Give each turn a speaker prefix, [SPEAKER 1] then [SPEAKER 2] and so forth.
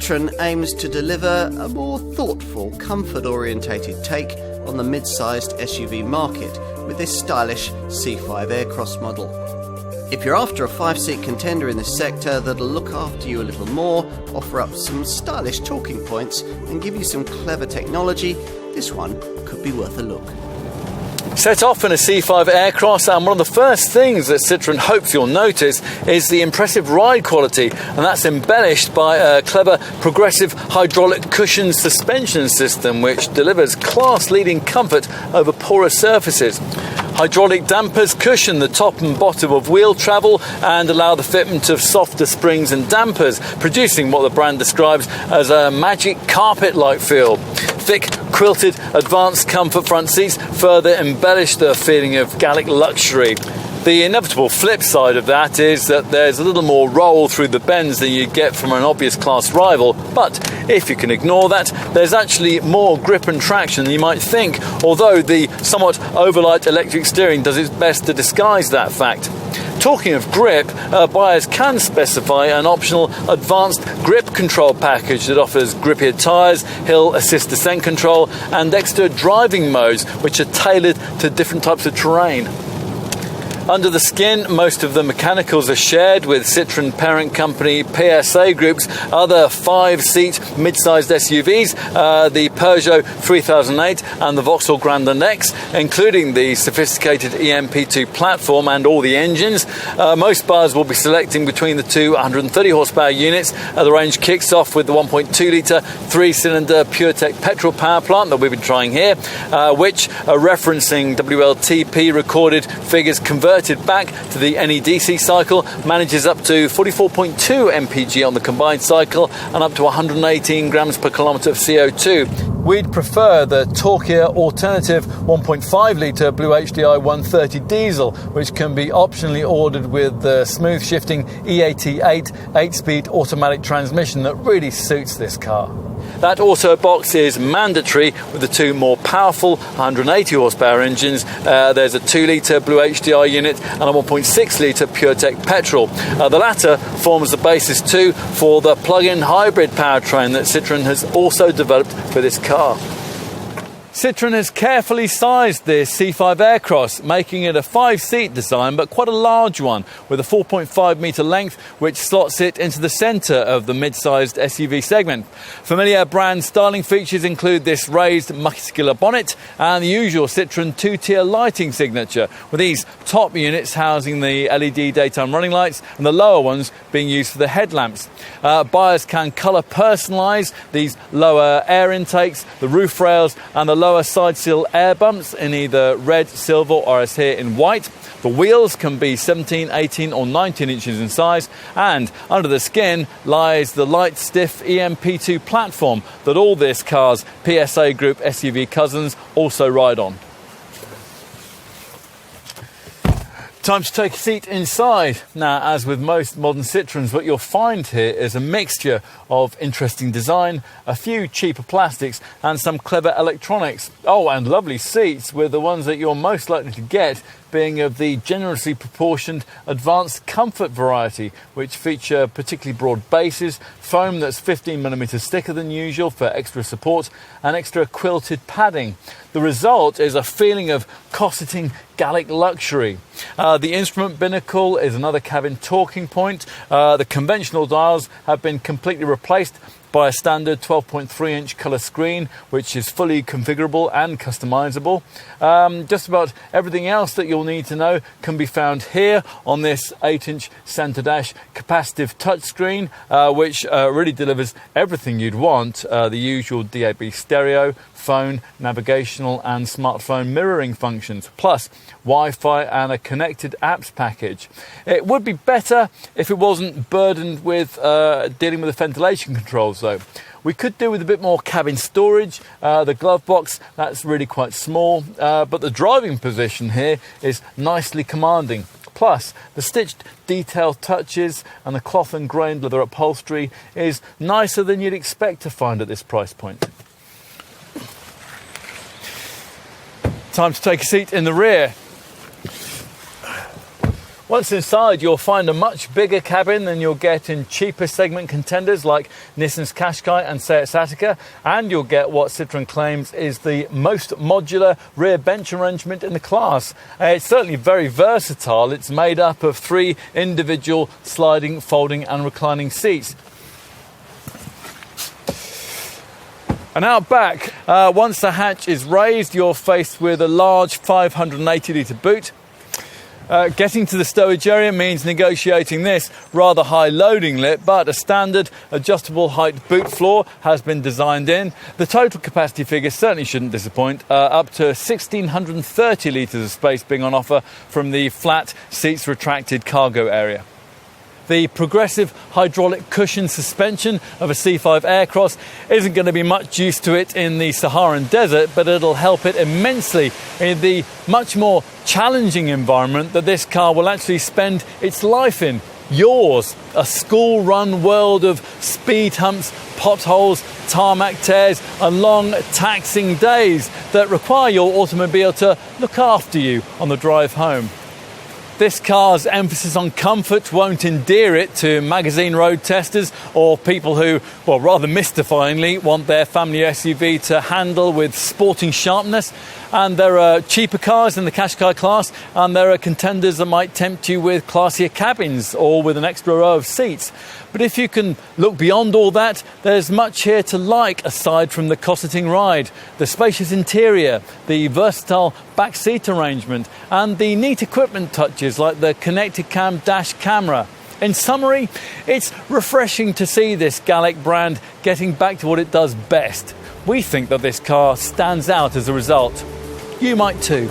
[SPEAKER 1] Citroen aims to deliver a more thoughtful, comfort-orientated take on the mid-sized SUV market with this stylish C5 Aircross model. If you're after a 5-seat contender in this sector that'll look after you a little more, offer up some stylish talking points and give you some clever technology, this one could be worth a look.
[SPEAKER 2] Set off in a C5 Aircross, and one of the first things that Citroen hopes you'll notice is the impressive ride quality, and that's embellished by a clever progressive hydraulic cushion suspension system which delivers class-leading comfort over porous surfaces. Hydraulic dampers cushion the top and bottom of wheel travel and allow the fitment of softer springs and dampers, producing what the brand describes as a magic carpet-like feel. Thick, quilted, advanced comfort front seats further embellish the feeling of Gallic luxury. The inevitable flip side of that is that there's a little more roll through the bends than you get from an obvious class rival, but if you can ignore that, there's actually more grip and traction than you might think, although the somewhat overlight electric steering does its best to disguise that fact. Talking of grip, buyers can specify an optional advanced grip control package that offers grippier tyres, hill assist descent control and extra driving modes which are tailored to different types of terrain. Under the skin, most of the mechanicals are shared with Citroen parent company PSA Group's other 5-seat mid-sized SUVs, the Peugeot 3008 and the Vauxhall Grandland X, including the sophisticated EMP2 platform and all the engines. Most buyers will be selecting between the two 130 horsepower units. The range kicks off with the 1.2 litre 3-cylinder PureTech petrol power plant that we've been trying here, which, referencing WLTP recorded figures converted back to the NEDC cycle, manages up to 44.2 mpg on the combined cycle and up to 118 grams per kilometre of CO2. We'd prefer the torquier alternative 1.5 litre Blue HDI 130 diesel, which can be optionally ordered with the smooth shifting E88 8-speed automatic transmission that really suits this car. That auto box is mandatory with the two more powerful 180 horsepower engines. There's a 2 litre Blue HDI unit and a 1.6 litre PureTech petrol. The latter forms the basis too for the plug-in hybrid powertrain that Citroen has also developed for this car. Citroen has carefully sized this C5 Aircross, making it a 5-seat design but quite a large one, with a 4.5 metre length which slots it into the centre of the mid-sized SUV segment. Familiar brand styling features include this raised muscular bonnet and the usual Citroen 2-tier lighting signature, with these top units housing the LED daytime running lights and the lower ones being used for the headlamps. Buyers can colour personalise these lower air intakes, the roof rails and the lower side sill air bumps in either red, silver or as here in white. The wheels can be 17, 18 or 19 inches in size, and under the skin lies the light stiff EMP2 platform that all this car's PSA Group SUV cousins also ride on. Time to take a seat inside. Now, as with most modern Citroens, what you'll find here is a mixture of interesting design, a few cheaper plastics and some clever electronics. Oh, and lovely seats, with the ones that you're most likely to get being of the generously proportioned advanced comfort variety, which feature particularly broad bases, foam that's 15mm thicker than usual for extra support, and extra quilted padding. The result is a feeling of cosseting Gallic luxury. The instrument binnacle is another cabin talking point. The conventional dials have been completely replaced by a standard 12.3-inch colour screen, which is fully configurable and customisable. Just about everything else that you'll need to know can be found here on this 8-inch centre dash capacitive touchscreen, which really delivers everything you'd want. The usual DAB stereo, phone, navigational and smartphone mirroring functions, plus Wi-Fi and a connected apps package. It would be better if it wasn't burdened with dealing with the ventilation controls though. We could do with a bit more cabin storage. The glove box, that's really quite small, but the driving position here is nicely commanding. Plus, the stitched detail touches and the cloth and grained leather upholstery is nicer than you'd expect to find at this price point. Time to take a seat in the rear. Once inside, you'll find a much bigger cabin than you'll get in cheaper segment contenders like Nissan's Qashqai and Seat Satika, and you'll get what Citroen claims is the most modular rear bench arrangement in the class. It's certainly very versatile. It's made up of 3 individual sliding, folding and reclining seats. And out back, once the hatch is raised, you're faced with a large 580-litre boot. Getting to the stowage area means negotiating this rather high loading lip, but a standard adjustable height boot floor has been designed in. The total capacity figure certainly shouldn't disappoint, up to 1,630 litres of space being on offer from the flat seats retracted cargo area. The progressive hydraulic cushion suspension of a C5 Aircross isn't going to be much use to it in the Saharan desert, but it'll help it immensely in the much more challenging environment that this car will actually spend its life in. Yours, a school-run world of speed humps, potholes, tarmac tears and long taxing days that require your automobile to look after you on the drive home. This car's emphasis on comfort won't endear it to magazine road testers or people who, well, rather mystifyingly, want their family SUV to handle with sporting sharpness. And there are cheaper cars in the Qashqai class, and there are contenders that might tempt you with classier cabins or with an extra row of seats. But if you can look beyond all that, there's much here to like aside from the cosseting ride, the spacious interior, the versatile back seat arrangement, and the neat equipment touches like the connected cam dash camera. In summary, it's refreshing to see this Gallic brand getting back to what it does best. We think that this car stands out as a result. You might too.